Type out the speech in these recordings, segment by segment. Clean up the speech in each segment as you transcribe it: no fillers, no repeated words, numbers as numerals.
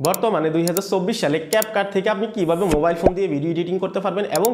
বর্তমানে 2024 সালে ক্যাপকাট থেকে আপনি কিভাবে মোবাইল ফোন দিয়ে ভিডিও এডিটিং করতে পারবেন এবং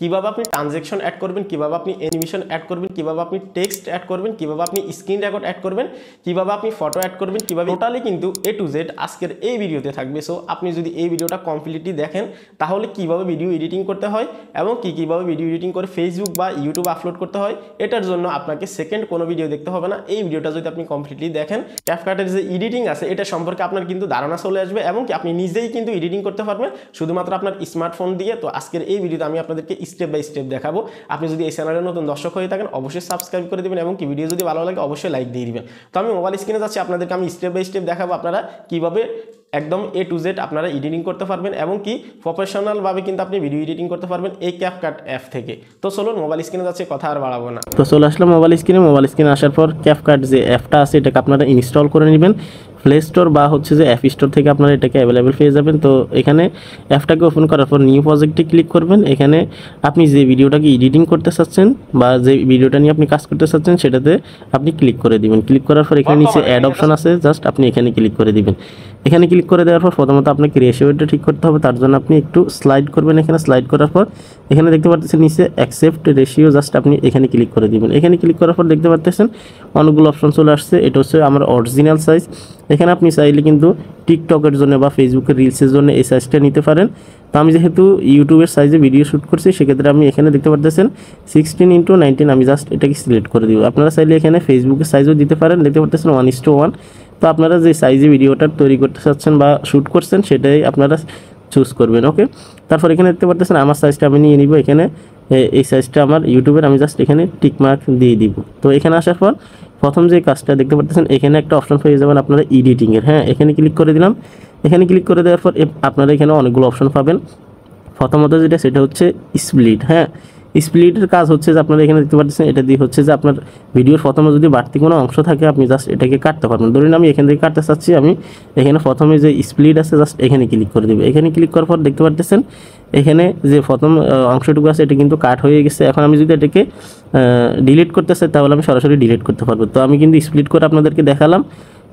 কিভাবে আপনি ট্রানজ্যাকশন অ্যাড করবেন, কিভাবে আপনি অ্যানিমেশন অ্যাড করবেন, কিভাবে আপনি টেক্সট অ্যাড করবেন, কিভাবে আপনি স্ক্রিন রেকর্ড অ্যাড করবেন, কিভাবে আপনি ফটো অ্যাড করবেন, কিভাবে টোটালি কিন্তু A to Z আজকের এই ভিডিওতে থাকবে। সো আপনি যদি এই ভিডিওটা কমপ্লিটলি দেখেন তাহলে কিভাবে ভিডিও এডিটিং করতে হয় এবং কিভাবে ভিডিও এডিটিং করে ফেসবুক বা ইউটিউব আপলোড করতে হয়, এটার জন্য আপনাকে সেকেন্ড কোনো ভিডিও দেখতে হবে না। এই ভিডিওটা যদি আপনি কমপ্লিটলি দেখেন ক্যাপকাটের যে এডিটিং আছে এটা সম্পর্কে আপনার কিন্তু ধারণা চলে আসবে এবং আপনি নিজেই কিন্তু এডিটিং করতে পারবেন শুধুমাত্র আপনার স্মার্টফোন দিয়ে। তো আজকের এই ভিডিওতে আমি আপনাদেরকে স্টেপ বাই স্টেপ দেখাবো। আপনি যদি এই চ্যানেলের নতুন দর্শক হয়ে থাকেন অবশ্যই সাবস্ক্রাইব করে দিবেন এবং ভিডিও যদি ভালো লাগে অবশ্যই লাইক দিয়ে দিবেন। তো আমি মোবাইল স্ক্রিনে যাচ্ছি, আপনাদেরকে আমি স্টেপ বাই স্টেপ দেখাবো আপনারা কিভাবে একদম A to Z আপনারা এডিটিং করতে পারবেন এবং প্রফেশনালভাবে কিন্তু আপনি ভিডিও এডিটিং করতে পারবেন এই ক্যাপকাট অ্যাপ থেকে। তো চলুন মোবাইল স্ক্রিনে যাচ্ছে, কথা আর বাড়াবো না। তো চলে আসলাম মোবাইল স্ক্রিনে আসার পর ক্যাপকাট যে অ্যাপটা আছে এটাকে আপনারা ইনস্টল করে নেবেন প্লে স্টোর বা হচ্ছে যে অ্যাপ স্টোর থেকে আপনারা এটাকে অ্যাভেলেবেল পেয়ে যাবেন। তো এখানে অ্যাপটাকে ওপেন করার পর নিউ প্রজেক্টে ক্লিক করবেন। এখানে আপনি যে ভিডিওটাকে এডিটিং করতে চাচ্ছেন বা যে ভিডিওটা নিয়ে আপনি কাজ করতে চাচ্ছেন সেটাতে আপনি ক্লিক করে দিবেন। ক্লিক করার পর এখানে নিচে অ্যাড অপশন আছে, জাস্ট আপনি এখানে ক্লিক করে দিবেন। এখানে ক্লিক করে দেওয়ার পর প্রথমত আপনাকে রেশিওটা ঠিক করতে হবে, তার জন্য আপনি একটু স্লাইড করবেন। এখানে স্লাইড করার পর এখানে দেখতে পাচ্ছেন নিচে অ্যাকসেপ্ট রেশিও, জাস্ট আপনি এখানে ক্লিক করে দিবেন। এখানে ক্লিক করার পর দেখতে পাচ্ছেন অনেকগুলো অপশন চলে আসছে। এটা হচ্ছে আমার অরিজিনাল সাইজ। এখানে আপনি চাইলে কিন্তু টিকটকের জন্য বা ফেসবুকের রিলসের জন্য এই সাইজটা নিতে পারেন। তো আমি যেহেতু ইউটিউবের সাইজে ভিডিও শ্যুট করছি সেক্ষেত্রে আমি এখানে দেখতে পাচ্ছেন 16:19 আমি জাস্ট এটাকে সিলেক্ট করে দিব। আপনারা চাইলে এখানে ফেসবুকের সাইজও দিতে পারেন, দেখতে পাচ্ছেন 1:1। তো আপনারা যে সাইজে ভিডিওটা তৈরি করতে চাচ্ছেন বা শ্যুট করছেন সেটাই আপনারা চুজ করবেন। ওকে, তারপর এখানে দেখতে পাচ্ছেন আমার সাইজটা আমি নিয়ে নিব। এখানে এই সাইজটা আমার ইউটিউবের, আমি জাস্ট এখানে টিকমার্ক দিয়ে দিব। তো এখানে আসার পর প্রথম যে কাজটা দেখতে পাচ্ছেন এখানে একটা অপশন পেয়ে যাবেন আপনারা এডিটিংয়ের। হ্যাঁ, এখানে ক্লিক করে দিলাম। এখানে ক্লিক করে দেওয়ার পর আপনারা এখানে অনেকগুলো অপশন পাবেন। প্রথমত সেটা হচ্ছে স্প্লিট। হ্যাঁ, স্প্লিটের কাজ হচ্ছে যে আপনারা এখানে দেখতে পাচ্ছেন এটা দিয়ে হচ্ছে যে আপনার ভিডিওর প্রথমে যদি বাড়তি কোনো অংশ থাকে আপনি জাস্ট এটাকে কাটতে পারবেন। ধরুন আমি এখান থেকে কাটতে চাচ্ছি, আমি এখানে প্রথমে যে স্প্লিট আছে জাস্ট এখানে ক্লিক করে দেবো। এখানে ক্লিক করার পর দেখতে পাচ্ছেন এখানে যে প্রথম অংশটুকু আছে এটা কিন্তু কাট হয়ে গেছে। এখন আমি যদি এটাকে ডিলিট করতে চাই তাহলে আমি সরাসরি ডিলিট করতে পারবো। তো আমি কিন্তু স্প্লিট করে আপনাদেরকে দেখালাম।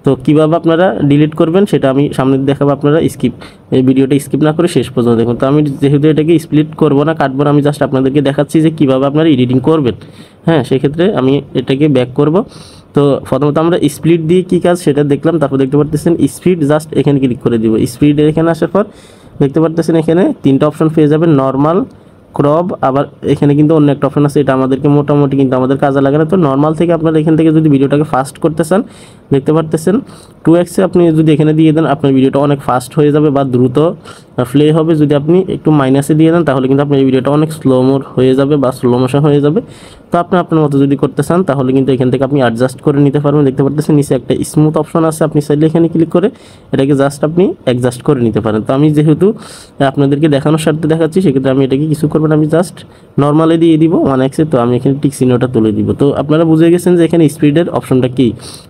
তো কীভাবে আপনারা ডিলিট করবেন সেটা আমি সামনে দেখাবো। আপনারা এই ভিডিওটা স্কিপ না করে শেষ পর্যন্ত দেখুন। তো আমি যেহেতু এটাকে স্প্লিট করবো না, কাটবো না, আমি জাস্ট আপনাদেরকে দেখাচ্ছি যে কীভাবে আপনারা এডিটিং করবেন। হ্যাঁ, সেক্ষেত্রে আমি এটাকে ব্যাক করব। তো প্রথমত আমরা স্প্লিট দিয়ে কী কাজ সেটা দেখলাম। তারপর দেখতে পাচ্ছেন স্পিড, জাস্ট এখানে ক্লিক করে দিব। স্পিডের এখানে আসার পর দেখতে পাচ্ছেন এখানে তিনটা অপশন পেয়ে যাবেন, নর্মাল, ক্রপ, আবার এখানে কিন্তু অন্য একটা অপশন আছে, এটা আমাদেরকে মোটামুটি কিন্তু আমাদের কাজে লাগে না। তো নর্মাল থেকে আপনারা এখান থেকে যদি ভিডিওটাকে ফাস্ট করতে চান দেখতে পাচ্ছেন 2x আপনি যদি এখানে দিয়ে দেন আপনার ভিডিওটা অনেক ফাস্ট হয়ে যাবে বা দ্রুত প্লে হবে। যদি আপনি একটু মাইনাসে দিয়ে দেন তাহলে কিন্তু আপনার এই ভিডিওটা অনেক স্লোমোর হয়ে যাবে বা স্লো মোশন হয়ে যাবে। তো আপনি আপনার মতো যদি করতে চান তাহলে কিন্তু এখান থেকে আপনি অ্যাডজাস্ট করে নিতে পারবেন। দেখতে পাচ্ছেন নিচে একটা স্মুথ অপশন আছে, আপনি চাইলে এখানে ক্লিক করে এটাকে জাস্ট আপনি অ্যাডজাস্ট করে নিতে পারেন। তো আমি যেহেতু আপনাদেরকে দেখানোর স্বার্থে দেখাচ্ছি সেক্ষেত্রে আমি এটাকে কিছু করবেন, আমি জাস্ট নর্মালি দিয়ে দিব 1x। তো আমি এখানে টিক চিহ্নটা তুলে দিব। তো আপনারা বুঝে গেছেন যে এখানে স্পিডের অপশনটা কী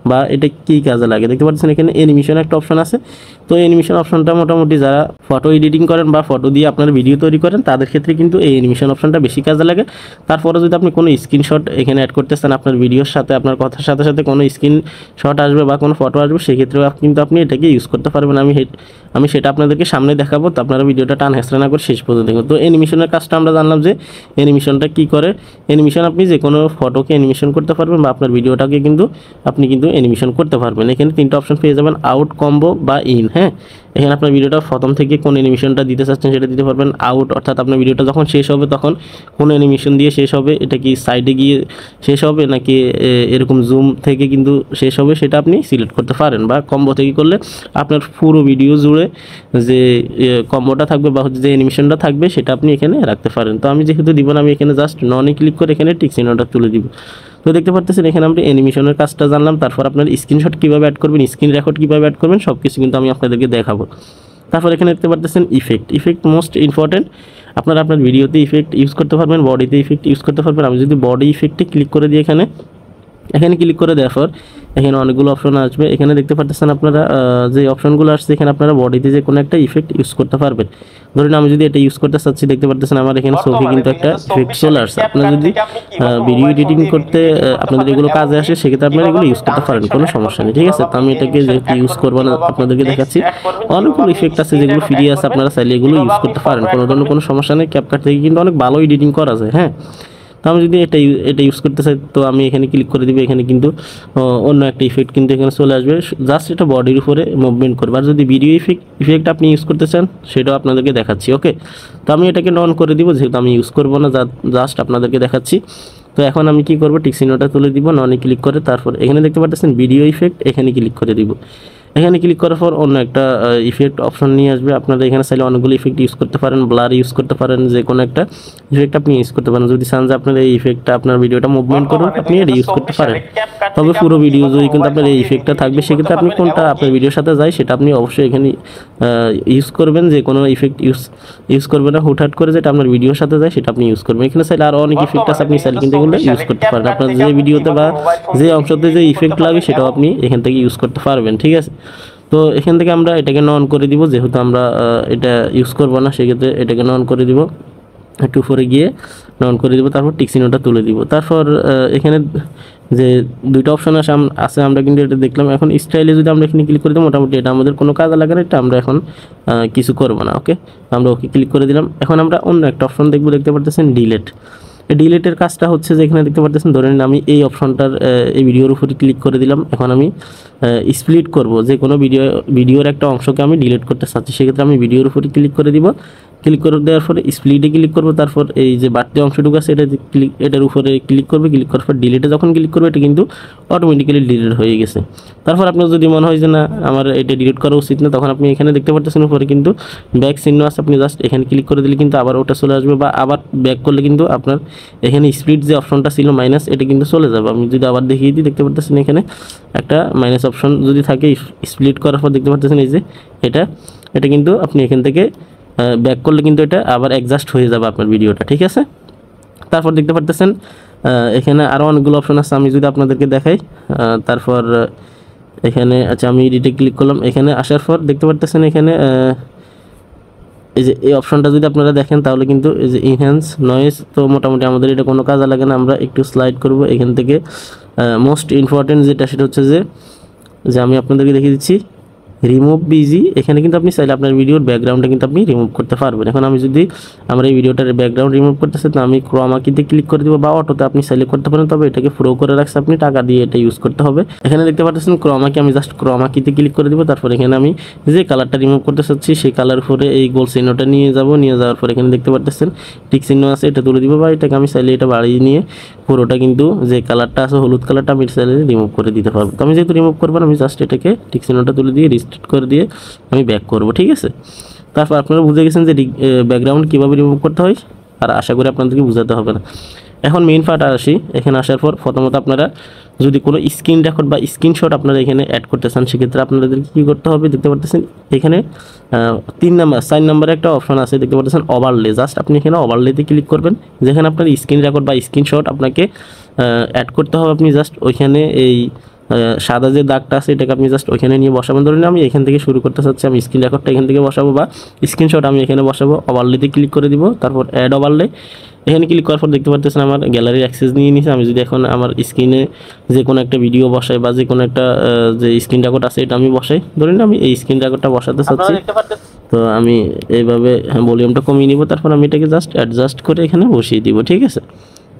বা এটা কী কাজে লাগে। দেখতে পাচ্ছেন এখানে অ্যানিমেশন একটা অপশন আছে। তো অ্যানিমেশন অপশনটা মোটামুটি যারা ফটো এডিটিং করেন বা ফটো দিয়ে আপনারা ভিডিও তৈরি করেন তাদের ক্ষেত্রে কিন্তু এই অ্যানিমেশন অপশনটা বেশি কাজে লাগে। তারপরে যদি আপনি কোনো স্ক্রিনশট এখানে অ্যাড করতে চান, আপনার ভিডিওর সাথে আপনার কথার সাথে সাথে কোনো স্ক্রিনশট আসবে বা কোনো ফটো আসবে, সেক্ষেত্রেও কিন্তু আপনি এটাকে ইউজ করতে পারবেন। আমি সেটা আপনাদেরকে সামনে দেখাবো। তো আপনারা ভিডিওটা টান হেঁচড়া না করে শেষ পর্যন্ত দেখুন। তো অ্যানিমেশনের কাজটা আমরা জানলাম যে অ্যানিমেশনটা কী করে। অ্যানিমেশন আপনি যে কোনো ফটোকে অ্যানিমেশন করতে পারবেন বা আপনার ভিডিওটাকে কিন্তু আপনি অ্যানিমেশন করতে পারবেন। এখানে তিনটা অপশন পেয়ে যাবেন, আউট, কম্বো বা ইন। হ্যাঁ, এখানে আপনার ভিডিওটা প্রথম থেকে কোন অ্যানিমেশনটা দিতে চাচ্ছেন সেটা দিতে পারবেন। আউট অর্থাৎ আপনার ভিডিওটা যখন শেষ হবে তখন কোন অ্যানিমেশন দিয়ে শেষ হবে, এটা কি সাইডে গিয়ে শেষ হবে নাকি এরকম জুম থেকে কিন্তু শেষ হবে সেটা আপনি সিলেক্ট করতে পারেন। বা কম্বো থেকে করলে আপনার পুরো ভিডিও জুড়ে যে কম্বোটা থাকবে বা হচ্ছে যে অ্যানিমেশনটা থাকবে সেটা আপনি এখানে রাখতে পারেন। তো আমি যেহেতু দিব না আমি এখানে জাস্ট ননে ক্লিক করে এখানে টিক চিহ্নটা তুলে দিব। তো দেখতে পাচ্ছেন এখানে আমরা অ্যানিমেশনের কাজটা জানলাম। তারপর আপনার স্ক্রিনশট কীভাবে অ্যাড করবেন, স্ক্রিন রেকর্ড কীভাবে অ্যাড করবেন সব কিছু কিন্তু আমি আপনাদেরকে দেখাবো। তারপর এখানে দেখতে পাচ্ছেন ইফেক্ট মোস্ট ইম্পর্টেন্ট। আপনারা আপনার ভিডিওতে ইফেক্ট ইউজ করতে পারবেন, বডিতে ইফেক্ট ইউজ করতে পারবেন। আমি যদি বডি ইফেক্টে ক্লিক করে দিই এখানে ক্লিক করে দেওয়ার পর এখানে অনেকগুলো অপশন আসবে। এখানে দেখতে পাচ্ছেন আপনারা যে অপশনগুলো আসছে এখানে আপনারা বডিতে যে কোনো একটা ইফেক্ট ইউজ করতে পারবেন। ধরুন আমি যদি এটা ইউজ করতে চাচ্ছি, দেখতে পাচ্ছেন আমার এখানে চোখে কিন্তু একটা ইফেক্ট চলে আসছে। আপনারা যদি ভিডিও এডিটিং করতে আপনাদের এগুলো কাজে আসে সেক্ষেত্রে আপনারা এগুলো ইউজ করতে পারেন, কোনো সমস্যা নেই, ঠিক আছে। তো আমি এটাকে যেহেতু ইউজ করবো না আপনাদেরকে দেখাচ্ছি। অনেকগুলো ইফেক্ট আছে যেগুলো ফ্রি আছে, আপনারা চাইলে এগুলো ইউজ করতে পারেন, কোনো ধরনের কোনো সমস্যা নেই। ক্যাপকাট থেকে কিন্তু অনেক ভালো এডিটিং করা যায়, হ্যাঁ। তো আমি যদি এটা ইউজ করতে চাই তো আমি এখানে ক্লিক করে দিব। এখানে কিন্তু অন্য একটা ইফেক্ট কিন্তু এখানে চলে আসবে, জাস্ট এটা বডির উপরে মুভমেন্ট করবে। আর যদি ভিডিও ইফেক্ট আপনি ইউজ করতে চান সেটাও আপনাদেরকে দেখাচ্ছি, ওকে। তো আমি এটাকে অন করে দিব, যেহেতু আমি ইউজ করবো না, জাস্ট আপনাদেরকে দেখাচ্ছি। তো এখন আমি কি করব, টিক চিহ্নটা তুলে দিব, ননে ক্লিক করে তারপর এখানে দেখতে পাচ্ছেন ভিডিও ইফেক্ট, এখানে ক্লিক করে দিব। এখানে ক্লিক করার পর অন্য একটা ইফেক্ট অপশন নিয়ে আসবে। আপনারা এখানে চাইলে অনেকগুলো ইফেক্ট ইউজ করতে পারেন, ব্লার ইউজ করতে পারেন, যে কোনো একটা ইফেক্ট আপনি ইউজ করতে পারেন। যদি চান যে আপনার এই ইফেক্টটা আপনার ভিডিওটা মুভমেন্ট করুন, আপনি এটা ইউজ করতে পারেন। তবে পুরো ভিডিও যদি কিন্তু আপনার এই ইফেক্টটা থাকবে, সেক্ষেত্রে আপনি কোনটা আপনার ভিডিওর সাথে যায় সেটা আপনি অবশ্যই এখানে ইউজ করবেন। যে কোনো ইফেক্ট ইউজ করবেন না, হুটহাট করে যেটা আপনার ভিডিওর সাথে যায় সেটা আপনি ইউজ করবেন। এখানে চাইলে আরও অনেক ইফেক্ট আছে, আপনি চাইলে কিন্তু এগুলো ইউজ করতে পারেন। আপনার যে ভিডিওতে বা যে অংশতে যে ইফেক্ট লাগে সেটাও আপনি এখান থেকে ইউজ করতে পারবেন, ঠিক আছে। তো এখান থেকে আমরা এটাকে নন করে দিব, যেহেতু আমরা এটা ইউজ করবো না সেক্ষেত্রে এটাকে নন করে দিব। একটু উপরে গিয়ে নন করে দিব, তারপর টিক চিহ্নটা তুলে দিব। তারপর এখানে যে দুইটা অপশন আছে আমরা কিন্তু এটা দেখলাম। এখন স্টাইলে যদি আমরা এখানে ক্লিক করে দিই, মোটামুটি এটা আমাদের কোনো কাজে লাগে না, এটা আমরা এখন কিছু করবো না, ওকে। আমরা ওকে ক্লিক করে দিলাম। এখন আমরা অন্য একটা অপশন দেখবো, দেখতে পাচ্ছেন ডিলেট। এই ডিলেটের কাজটা হচ্ছে যে এখানে দেখতে পাচ্ছেন, ধরেন আমি এই অপশনটার এই ভিডিওর উপরে ক্লিক করে দিলাম। এখন আমি স্প্লিট করব, যে কোনো ভিডিওর একটা অংশকে আমি ডিলিট করতে চাচ্ছি, সেক্ষেত্রে আমি ভিডিওর উপরে ক্লিক করে দিব। ক্লিক করে দেওয়ার পরে স্প্লিটে ক্লিক করব, তারপর এই যে বাড়তি অংশটুকু আছে এটার উপরে ক্লিক করবে। ক্লিক করার পর ডিলিটে যখন ক্লিক করবে এটা কিন্তু অটোমেটিক্যালি ডিলিট হয়ে গেছে। তারপর আপনার যদি মনে হয় যে না আমার এটা ডিলিট করা উচিত না, তখন আপনি এখানে দেখতে পাচ্ছেন উপরে কিন্তু ব্যাক চিহ্ন আছে, আপনি জাস্ট এখানে ক্লিক করে দিলে কিন্তু আবার ওটা চলে আসবে, বা আবার ব্যাক করলে কিন্তু আপনার এখানে স্প্লিট যে অপশনটা ছিল মাইনাস, এটা কিন্তু চলে যাবে। আমি যদি আবার দেখিয়ে দিই, দেখতে পাচ্ছেন এখানে একটা মাইনাস অপশন যদি থাকে, স্প্লিট করার পর দেখতে পাচ্ছেন এই যে এটা কিন্তু আপনি এখান থেকে ব্যাক করলে কিন্তু এটা আবার অ্যাডজাস্ট হয়ে যাবে আপনার ভিডিওটা, ঠিক আছে। তারপর দেখতে পাচ্ছেন এখানে আরও অনেকগুলো অপশন আছে, আমি যদি আপনাদেরকে দেখাই। তারপর এখানে আচ্ছা আমি এডিটে ক্লিক করলাম। এখানে আসার পর দেখতে পাচ্ছেন এখানে এই যে এই অপশনটা যদি আপনারা দেখেন তাহলে কিন্তু এই যে ইনহ্যান্স নয়েজ, তো মোটামুটি আমাদের এটা কোনো কাজে লাগে না। আমরা একটু স্লাইড করব এখান থেকে। মোস্ট ইম্পর্টেন্ট যেটা সেটা হচ্ছে যে আমি আপনাদেরকে দেখিয়ে দিচ্ছি রিমুভ বিজি। এখানে কিন্তু আপনি চাইলে আপনার ভিডিওর ব্যাকগ্রাউন্ডটা কিন্তু আপনি রিমুভ করতে পারবেন। এখন আমি যদি আমার এই ভিডিওটার ব্যাকগ্রাউন্ড রিমুভ করতে চাই, তো আমি ক্রোমা কিতে ক্লিক করে দিব, বা অটোতে আপনি সিলেক্ট করতে পারেন। তবে এটাকে প্রো করে রাখছে, আপনি টাকা দিয়ে এটা ইউজ করতে হবে। এখানে দেখতে পাচ্ছেন ক্রোমা কি, আমি জাস্ট ক্রোমা কিতে ক্লিক করে দিব। তারপর এখানে আমি যে কালারটা রিমুভ করতে চাচ্ছি সেই কালার উপরে এই গোল চিহ্নটা নিয়ে যাওয়ার পর এখানে দেখতে পাচ্ছেন টিক চিহ্ন আছে, এটা তুলে দিব, বা এটাকে আমি চাইলে এটা বাড়িয়ে নিয়ে পুরোটা কিন্তু যে কালারটা আছে হলুদ কালারটা আমি চাইলে রিমুভ করে দিতে পারবো। তো আমি যেহেতু রিমুভ করবো না, আমি জাস্ট এটাকে টিক চিহ্নটা তুলে দিয়ে রিস্টার্ট করে দিয়ে আমি ব্যাক করব, ঠিক আছে। তারপর আপনারা বুঝে গেছেন যে ব্যাকগ্রাউন্ড কীভাবে রিমুভ করতে হয়, আর আশা করি আপনাদেরকে বোঝাতে হবে না। এখন মেইন পার্টে আসি। এখানে আসার পর প্রথমত আপনারা যদি কোনো স্ক্রিন রেকর্ড বা স্ক্রিনশট আপনারা এখানে অ্যাড করতে চান, সেক্ষেত্রে আপনাদেরকে কী করতে হবে, দেখতে পাচ্ছেন এখানে 4 নম্বরে একটা অপশন আছে, দেখতে পাচ্ছেন ওভারলে। জাস্ট আপনি এখানে ওভারলেতে ক্লিক করবেন, যেখানে আপনার স্ক্রিন রেকর্ড বা স্ক্রিনশট আপনাকে অ্যাড করতে হবে। আপনি জাস্ট ওইখানে এই সাদা যে দাগটা আছে এটাকে আপনি জাস্ট ওইখানে নিয়ে বসাবেন। ধরুন আমি এখান থেকে শুরু করতে চাচ্ছি, আমি স্ক্রিন রেকর্ডটা এখান থেকে বসাবো বা স্ক্রিনশট আমি এখানে বসাবো। ওভারলেতে ক্লিক করে দিব, তারপর অ্যাড ওভারলে। এখানে ক্লিক করার পর দেখতে পাচ্ছেন আমার গ্যালারির অ্যাক্সেস নিয়ে নিয়েছে। আমি যদি এখন আমার স্ক্রিনে যে কোনো একটা ভিডিও বসাই বা যে কোনো একটা যে স্ক্রিন রেকর্ড আছে এটা আমি বসাই, ধরুন আমি এই স্ক্রিন রেকর্ডটা বসাতে চাচ্ছি, তো আমি এইভাবে ভলিউমটা কমিয়ে নিব। তারপর আমি এটাকে জাস্ট অ্যাডজাস্ট করে এখানে বসিয়ে দিব, ঠিক আছে।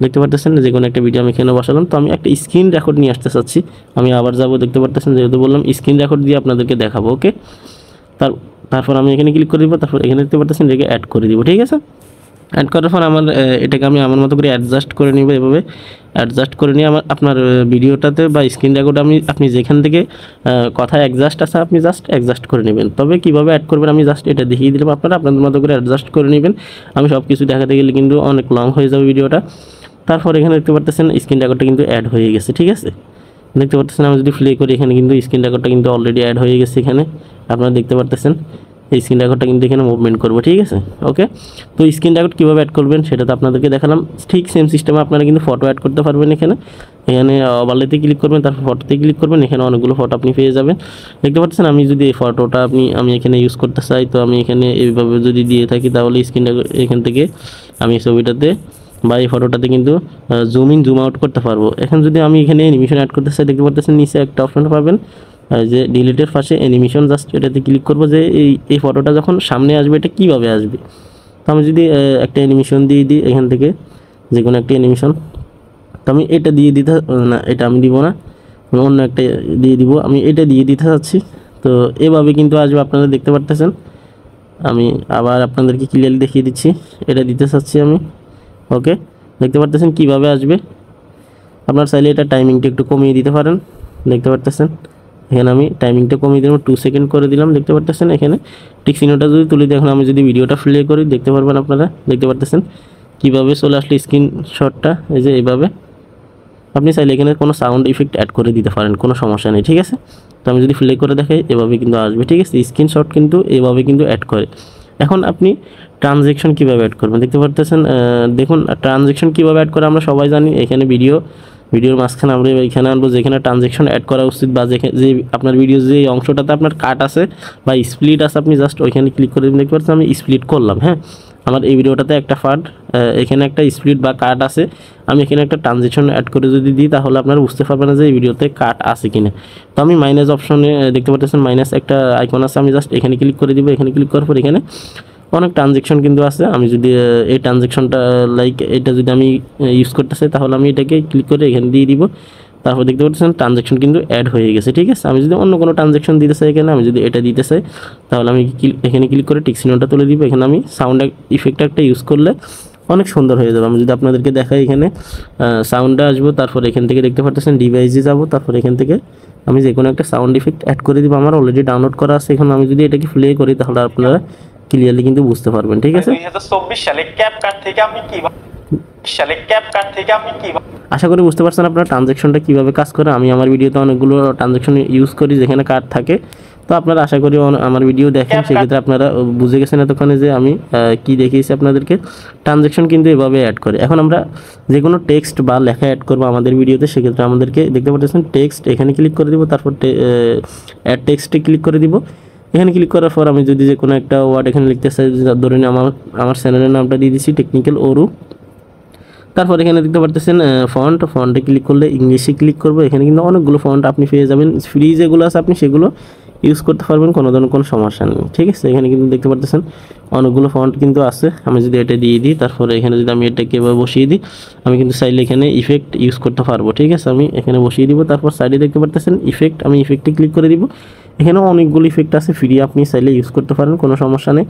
দেখতে পাচ্ছেন যে কোনো একটা ভিডিও আমি এখানে বসালাম। তো আমি একটা স্ক্রিন রেকর্ড নিয়ে আসতে চাচ্ছি, আমি আবার যাব। দেখতে পাচ্ছেন যেহেতু বললাম স্ক্রিন রেকর্ড দিয়ে আপনাদেরকে দেখাবো, ওকে। তারপর আমি এখানে ক্লিক করে দিব, তারপর এখানে দেখতে পাচ্ছেন এটাকে অ্যাড করে দিব, ঠিক আছে। অ্যাড করার পর এটাকে আমি আমার মতো করে অ্যাডজাস্ট করে নিব। এভাবে অ্যাডজাস্ট করে নিয়ে আপনার ভিডিওটাতে বা স্ক্রিন রেকর্ড আপনি যেখান থেকে কথা অ্যাডজাস্ট আছে আপনি জাস্ট অ্যাডজাস্ট করে নেবেন। তবে কীভাবে অ্যাড করবেন আমি জাস্ট এটা দেখিয়ে দিলাম, আপনারা আপনাদের মতো করে অ্যাডজাস্ট করে নেবেন। আমি সব কিছু দেখাতে গেলে কিন্তু অনেক লং হয়ে যাবে ভিডিওটা। তারপর এখানে দেখতে পাচ্ছেন স্ক্রিন রেকর্ডটা কিন্তু অ্যাড হয়ে গেছে, ঠিক আছে। দেখতে পাচ্ছেন আমি যদি প্লে করি এখানে কিন্তু স্ক্রিন রেকর্ডটা কিন্তু অলরেডি অ্যাড হয়ে গেছে। এখানে আপনারা দেখতে পাচ্ছেন এই স্ক্রিন রেকর্ডটা কিন্তু এখানে মুভমেন্ট করবো, ঠিক আছে। ওকে, তো স্ক্রিন রেকর্ড কীভাবে অ্যাড করবেন সেটা তো আপনাদেরকে দেখালাম। ঠিক সেম সিস্টেমে আপনারা কিন্তু ফটো অ্যাড করতে পারবেন। এখানে ওভারলেতে ক্লিক করবেন, তারপর ফটোতে ক্লিক করবেন, এখানে অনেকগুলো ফটো আপনি পেয়ে যাবেন। দেখতে পাচ্ছেন আমি যদি এই ফটোটা আমি এখানে ইউজ করতে চাই, তো আমি এখানে এইভাবে যদি দিয়ে থাকি তাহলে স্ক্রিন এখান থেকে আমি ছবিটাতে বা এই ফটোটাতে কিন্তু জুম ইন জুম আউট করতে পারবো। এখন যদি আমি এখানে অ্যানিমেশন অ্যাড করতে চাই, দেখতে পাচ্ছেন নিচে একটা অপশন পাবেন যে ডিলিটের পাশে অ্যানিমেশন, জাস্ট এটাতে ক্লিক করবো যে এই ফটোটা যখন সামনে আসবে এটা কীভাবে আসবে। তো আমি যদি একটা অ্যানিমেশন দিয়ে দিই এখান থেকে, যে কোনো একটা অ্যানিমেশন, তো আমি এটা দিয়ে দিতে, না এটা আমি দিব না, আমি অন্য একটা দিয়ে দিব, আমি এটা দিয়ে দিতে চাচ্ছি। তো এভাবে কিন্তু আসবে, আপনারা দেখতে পারতেছেন। আমি আবার আপনাদেরকে ক্লিয়ারলি দেখিয়ে দিচ্ছি, এটা দিতে চাচ্ছি আমি। ওকে, দেখতে পারতেছেন কীভাবে আসবে। আপনার চাইলে এটা টাইমিংটা একটু কমিয়ে দিতে পারেন, দেখতে পারতেছেন। এখানে আমি টাইমিংটা কমিয়ে দিলাম, 2 সেকেন্ড করে দিলাম, দেখতে পারতেছেন। এখানে ঠিক সিনোটা যদি তুলি, দেখুন আমি যদি ভিডিওটা প্লে করি দেখতে পারবেন আপনারা, দেখতে পারতেছেন কীভাবে চলে আসলে স্ক্রিনশটটা, এই যে এইভাবে। আপনি চাইলে এখানে কোনো সাউন্ড ইফেক্ট অ্যাড করে দিতে পারেন, কোনো সমস্যা নেই, ঠিক আছে। তো আমি যদি প্লে করে দেখাই এভাবে কিন্তু আসবে, ঠিক আছে। স্ক্রিনশট কিন্তু এভাবে কিন্তু অ্যাড করে। এখন আপনি ট্রানজ্যাকশন কীভাবে অ্যাড করবেন দেখতে পারতেছেন। দেখুন ট্রানজ্যাকশন কীভাবে অ্যাড করে আমরা সবাই জানি। এখানে ভিডিওর মাঝখানে আমরা এখানে আনবো যেখানে ট্রানজ্যাকশন অ্যাড করা উচিত, বা যে আপনার ভিডিও যে অংশটাতে আপনার কাট আছে বা স্প্লিট আছে, আপনি জাস্ট ওইখানে ক্লিক করে দেখতে পাচ্ছেন আমি স্প্লিট করলাম। হ্যাঁ, আমার এই ভিডিওটাতে একটা পার্ট, এখানে একটা স্প্লিট বা কাট আছে, আমি এখানে একটা ট্রানজ্যাকশন অ্যাড করে যদি দিই তাহলে আপনারা বুঝতে পারবেন না যে এই ভিডিওতে কাট আছে কিনা। তো আমি মাইনাস অপশনে দেখতে পাচ্ছেন মাইনাস একটা আইকন আছে, আমি জাস্ট এখানে ক্লিক করে দিব। এখানে ক্লিক করার পর এখানে অনেক ট্রানজ্যাকশন কিন্তু আছে। আমি যদি এই ট্রানজ্যাকশনটা লাইক এটা যদি আমি ইউজ করতে চাই তাহলে আমি এটাকে ক্লিক করে এখানে দিয়ে দিব। তারপর দেখতে পাচ্ছেন ট্রানজ্যাকশন কিন্তু অ্যাড হয়ে গেছে, ঠিক আছে। আমি যদি অন্য কোনো ট্রানজ্যাকশন দিতে চাই এখানে, আমি যদি এটা দিতে চাই তাহলে আমি এখানে ক্লিক করে টিক চিহ্নটা তুলে দিব। এখানে আমি সাউন্ড ইফেক্ট একটা ইউজ করলে অনেক সুন্দর হয়ে যাবে। আমি যদি আপনাদেরকে দেখাই, এখানে সাউন্ডটা আসবো, তারপর এখান থেকে দেখতে পাচ্ছেন ডিভাইসে যাব, তারপর এখান থেকে আমি যে কোনো একটা সাউন্ড ইফেক্ট অ্যাড করে দিব। আমার অলরেডি ডাউনলোড করা আছে। এখন আমি যদি এটাকে প্লে করি তাহলে আপনারা ক্লিয়ারলি কিন্তু বুঝতে পারবেন, ঠিক আছে। 2024 সালে ক্যাপকাট থেকে আপনি কিভাবে আশা করি বুঝতে পারছেন আপনারা ট্রানজ্যাকশনটা কীভাবে কাজ করে। আমি আমার ভিডিওতে অনেকগুলো ট্রানজ্যাকশন ইউজ করি যেখানে কার্ড থাকে। তো আপনারা আশা করি আমার ভিডিও দেখেন, সেক্ষেত্রে আপনারা বুঝে গেছেন এতক্ষণে যে আমি কি দেখিয়েছি আপনাদেরকে। ট্রানজ্যাকশন কিন্তু এভাবে অ্যাড করে। এখন আমরা যে কোনো টেক্সট বা লেখা অ্যাড করবো আমাদের ভিডিওতে, সেক্ষেত্রে আমাদেরকে দেখতে পাচ্ছেন টেক্সট, এখানে ক্লিক করে দিব, তারপর অ্যাড টেক্সটে ক্লিক করে দিব। এখানে ক্লিক করার পর আমি যদি যে কোনো একটা ওয়ার্ড এখানে লিখতে চাই, ধরে নিন আমার চ্যানেলের নামটা দিয়ে দিচ্ছি টেকনিক্যাল ওরু। তারপর এখানে দেখতে পারতেছেন ফন্টে ক্লিক করলে ইংলিশে ক্লিক করবো। এখানে কিন্তু অনেকগুলো ফন্ট আপনি পেয়ে যাবেন, ফ্রি যেগুলো আছে আপনি সেগুলো ইউজ করতে পারবেন, কোনো ধরনের কোনো সমস্যা নেই, ঠিক আছে। এখানে কিন্তু দেখতে পারতেছেন অনেকগুলো ফন্ট কিন্তু আছে। আমি যদি এটা দিয়ে দিই, তারপরে এখানে যদি আমি এটাকে এভাবে বসিয়ে দিই, আমি কিন্তু চাইলে এখানে ইফেক্ট ইউজ করতে পারবো, ঠিক আছে। আমি এখানে বসিয়ে দিব, তারপর সাইডে দেখতে পারতেছেন ইফেক্ট, আমি ইফেক্টে ক্লিক করে দিব। এখানে অনেকগুলো ইফেক্ট আছে ফ্রি, আপনি চাইলে ইউজ করতে পারেন, কোনো সমস্যা নেই।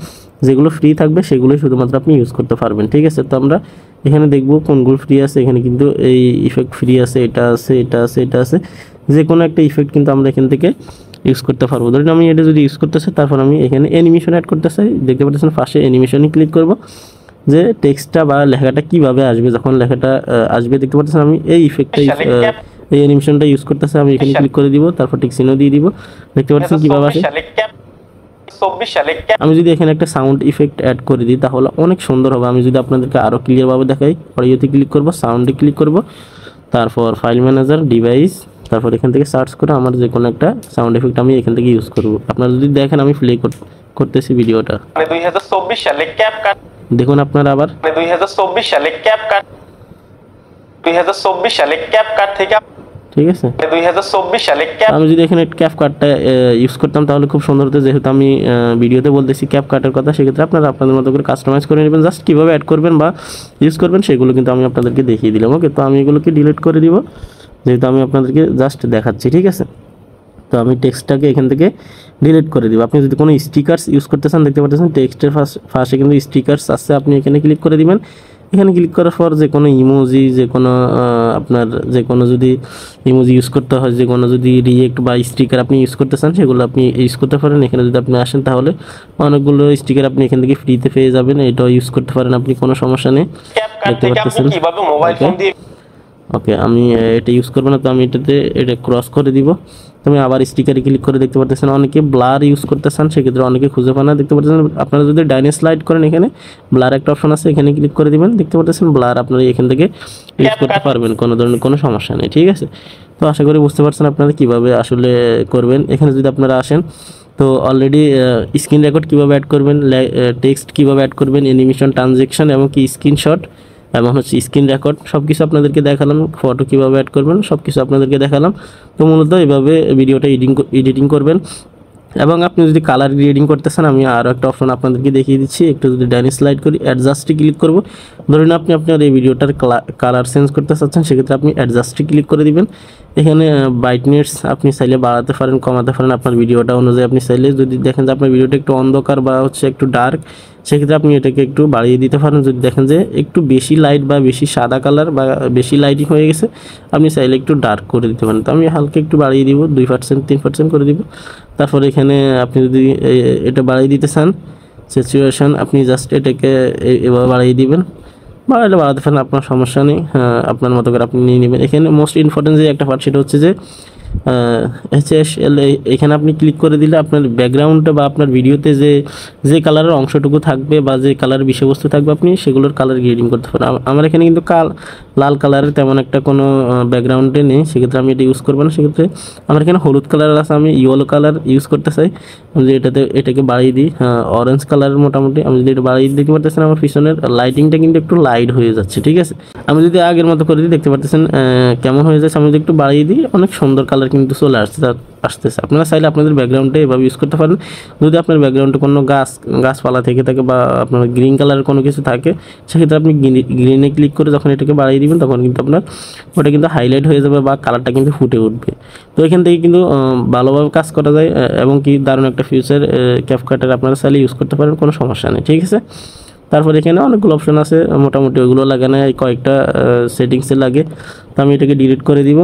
যেগুলো ফ্রি থাকবে সেগুলোই শুধুমাত্র আপনি ইউজ করতে পারবেন, ঠিক আছে। তো আমরা এখানে দেখব কোনগুলো ফ্রি আছে। এখানে কিন্তু এই ইফেক্ট ফ্রি আছে, এটা আছে, এটা আছে, এটা আছে। যে কোনো একটা ইফেক্ট কিন্তু আমরা এখান থেকে ইউজ করতে পারবো। ধরুন আমি এটা যদি ইউজ করতে চাই, তারপর আমি এখানে অ্যানিমেশন অ্যাড করতে চাই, দেখতে পাচ্ছেন ফার্স্টে অ্যানিমেশনে ক্লিক করব, যে টেক্সটটা বা লেখাটা কিভাবে আসবে, যখন লেখাটা আসবে দেখতে পাচ্ছেন আমি এই ইফেক্টটা এই অ্যানিমেশনটা ইউজ করতে চাই। আমি এখানে ক্লিক করে দিব, তারপর টিক চিহ্ন দিয়ে দিব, দেখতে পাচ্ছেন কিভাবে আসে। আমি যদি এখানে একটা সাউন্ড ইফেক্ট অ্যাড করে দিই তাহলে অনেক সুন্দর হবে। আমি যদি আপনাদেরকে আরও ক্লিয়ারভাবে দেখাই, অডিওতে ক্লিক করব, সাউন্ডে ক্লিক করব, তারপর ফাইল ম্যানেজার, ডিভাইস, তারপর এখান থেকে সার্চ করে আমার যে কোনো একটা সাউন্ড ইফেক্ট আমি এখান থেকে ইউজ করব। আপনারা যদি দেখেন আমি প্লে করতেছি ভিডিওটা, 2024 সালে ক্যাপকাট, দেখুন আপনারা আবার 2024 সালে ক্যাপকাট থেকে, ঠিক আছে। 2024 সালে আমি যদি এখানে ক্যাপকাটটা ইউজ করতাম তাহলে খুব সুন্দর হতো। যেহেতু আমি ভিডিওতে বলতেছি ক্যাপকাটের কথা, সেক্ষেত্রে আপনারা আপনাদের মতো করে কাস্টমাইজ করে নেবেন। জাস্ট কীভাবে অ্যাড করবেন বা ইউজ করবেন সেগুলো কিন্তু আমি আপনাদেরকে দেখিয়ে দিলাম। ওকে, তো আমি এগুলোকে ডিলিট করে দিব, যেহেতু আমি আপনাদেরকে জাস্ট দেখাচ্ছি, ঠিক আছে। তো আমি টেক্সটটাকে এখান থেকে ডিলিট করে দিব। আপনি যদি কোনো স্টিকার্স ইউজ করতে চান, দেখতে পাচ্ছেন টেক্সটের ফার্স্টে কিন্তু স্টিকার্স আছে, আপনি এখানে ক্লিক করে দিবেন। এখানে ক্লিক করার পর যে কোনো ইমোজি, যে কোনো আপনার যে কোনো যদি ইমোজি ইউজ করতে হয়, যে কোনো যদি রিয়েক্ট বা স্টিকার আপনি ইউজ করতে চান সেগুলো আপনি ইউজ করতে পারেন। এখানে যদি আপনি আসেন তাহলে অনেকগুলো স্টিকার আপনি এখান থেকে ফ্রিতে পেয়ে যাবেন, এটাও ইউজ করতে পারেন আপনি, কোনো সমস্যা নেই। দেখতে পাচ্ছেন ওকে, আমি এটা ইউজ করবো না, তো আমি এটা ক্রস করে দিব। তো আমি আবার স্টিকারে ক্লিক করে দেখতে পারতেছেন অনেকে ব্লার ইউজ করতে চান, সেক্ষেত্রে অনেকে খুঁজে পান না। দেখতে পাচ্ছেন আপনারা যদি ডাইনে স্লাইড করেন এখানে ব্লার একটা অপশন আছে, এখানে ক্লিক করে দিবেন। দেখতে পাচ্ছেন ব্লার আপনারা এখান থেকে ইউজ করতে পারবেন, কোনো ধরনের কোনো সমস্যা নেই, ঠিক আছে। তো আশা করি বুঝতে পারছেন আপনারা কীভাবে আসলে করবেন। এখানে যদি আপনারা আসেন তো অলরেডি স্ক্রিন রেকর্ড কীভাবে অ্যাড করবেন, টেক্সট কীভাবে অ্যাড করবেন, অ্যানিমেশন, ট্রানজ্যাকশন এবং কি স্ক্রিনশট এবং হচ্ছে স্ক্রিন রেকর্ড সব কিছু আপনাদেরকে দেখালাম। ফটো কীভাবে অ্যাড করবেন সব কিছু আপনাদেরকে দেখালাম। তো মূলত এভাবে ভিডিওটা এডিটিং করবেন। এবং আপনি যদি কালার গ্রেডিং করতে চান, আমি আরও একটা অপশন আপনাদেরকে দেখিয়ে দিচ্ছি। একটু যদি ডাইনে স্লাইড করি, অ্যাডজাস্টে ক্লিক করব। ধরুন আপনি আপনার এই ভিডিওটার কালার চেঞ্জ করতে চাচ্ছেন, সেক্ষেত্রে আপনি অ্যাডজাস্টে ক্লিক করে দিবেন। এখানে ব্রাইটনেস আপনি চাইলে বাড়াতে পারেন, কমাতে পারেন আপনার ভিডিওটা অনুযায়ী। আপনি চাইলে যদি দেখেন যে আপনার ভিডিওটা একটু অন্ধকার বা হচ্ছে একটু ডার্ক, সেক্ষেত্রে আপনি এটাকে একটু বাড়িয়ে দিতে পারেন। যদি দেখেন যে একটু বেশি লাইট বা বেশি সাদা কালার বা বেশি লাইটিং হয়ে গেছে, আপনি চাইলে একটু ডার্ক করে দিতে পারেন। তো আমি হালকা একটু বাড়িয়ে দিব, 2% 3% করে দিব। তারপর এখানে আপনি যদি এটা বাড়িয়ে দিতে চান, সিচুয়েশন আপনি জাস্ট এটাকে এভাবে বাড়িয়ে দিবেন। বাড়ালে বাড়াতে পারেন, আপনার সমস্যা নেই, আপনার মতো করে আপনি নিয়ে নেবেন। এখানে মোস্ট ইম্পর্টেন্ট যে একটা পার্ট, সেটা হচ্ছে যে HSL এখানে আপনি ক্লিক করে দিলে আপনার ব্যাকগ্রাউন্ডে বা আপনার ভিডিওতে যে কালারের অংশটুকু থাকবে বা যে কালারের বিষয়বস্তু থাকবে, আপনি সেগুলোর কালার গ্রেডিং করতে পারেন। আমার এখানে কিন্তু লাল কালারের তেমন একটা কোনো ব্যাকগ্রাউন্ডে নেই, সেক্ষেত্রে আমি এটা ইউজ করবো না। সেক্ষেত্রে আমার এখানে হলুদ কালার আছে, আমি ইয়েলো কালার ইউজ করতে চাই। আমি যদি এটাকে বাড়িয়ে দিই, অরেঞ্জ কালারের মোটামুটি আমি যদি এটা বাড়িয়ে দিতে পারতেছেন, আমার পিছনের লাইটিংটা কিন্তু একটু লাইট হয়ে যাচ্ছে, ঠিক আছে। আমি যদি আগের মতো করে দিই, দেখতে পারতেছেন কেমন হয়ে যাচ্ছে। আমি যদি একটু বাড়িয়ে দিই, অনেক সুন্দর কালার কিন্তু চলে আসতেছে। আপনারা চাইলে আপনাদের ব্যাকগ্রাউন্ডে এভাবে ইউজ করতে পারেন। যদি আপনার ব্যাকগ্রাউন্ডে কোনো গাছপালা থেকে থাকে বা আপনার গ্রিন কালারের কোনো কিছু থাকে, সেক্ষেত্রে আপনি গ্রিনে ক্লিক করে যখন এটাকে বাড়িয়ে দিবেন, তখন কিন্তু আপনার ওটা কিন্তু হাইলাইট হয়ে যাবে বা কালারটা কিন্তু ফুটে উঠবে। তো এখান থেকে কিন্তু ভালোভাবে কাজ করা যায় এবং কি দারুণ একটা ফিউচার ক্যাপকাটের আপনারা চাইলে ইউজ করতে পারেন, কোনো সমস্যা নেই, ঠিক আছে। তারপর এখানে অনেকগুলো অপশন আছে, মোটামুটি ওগুলো লাগানো কয়েকটা সেটিংসে লাগে। তো আমি এটাকে ডিলিট করে দিব।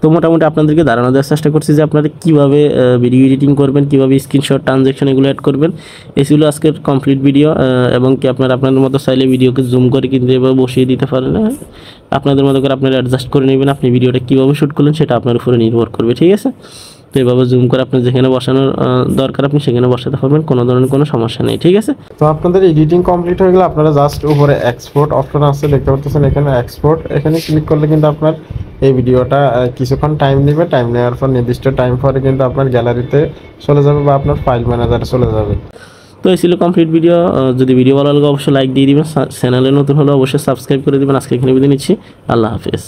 তো মোটামুটি আপনাদেরকে ধারণা দেওয়ার চেষ্টা করছি যে আপনারা কীভাবে ভিডিও এডিটিং করবেন, কীভাবে স্ক্রিনশট, ট্রানজ্যাকশন এগুলো অ্যাড করবেন। এই ছিল আজকের কমপ্লিট ভিডিও। এবং কি আপনাদের মতো চাইলে ভিডিওকে জুম করে কিন্তু এভাবে বসিয়ে দিতে পারেন। আপনাদের মতো করে আপনারা অ্যাডজাস্ট করে নেবেন। আপনি ভিডিওটা কীভাবে শ্যুট করলেন সেটা আপনার উপরে নির্ভর করবে, ঠিক আছে। তো এভাবে জুম করে আপনি যেখানে বসানোর দরকার আপনি সেখানে বসাতে পারবেন, কোনো ধরনের কোনো সমস্যা নেই, ঠিক আছে। তো আপনাদের এডিটিং কমপ্লিট হয়ে গেলে আপনারা জাস্ট উপরে এক্সপোর্ট অপশন আছে, দেখতে পাচ্ছেন এখানে এক্সপোর্ট, এখানে ক্লিক করলে কিন্তু আপনার এই ভিডিওটা কিছুক্ষণ টাইম নেবে। টাইম নেওয়ার পর নির্দিষ্ট টাইম পরে কিন্তু আপনার গ্যালারিতে চলে যাবে বা আপনার ফাইল ম্যানেজারে চলে যাবে। তো এই ছিল কমপ্লিট ভিডিও। যদি ভিডিও ভালো লাগে অবশ্যই লাইক দিয়ে দিবেন, চ্যানেলে নতুন হলে অবশ্যই সাবস্ক্রাইব করে দিবেন। আজকে এখানে বিদায় নিচ্ছি, আল্লাহ হাফেজ।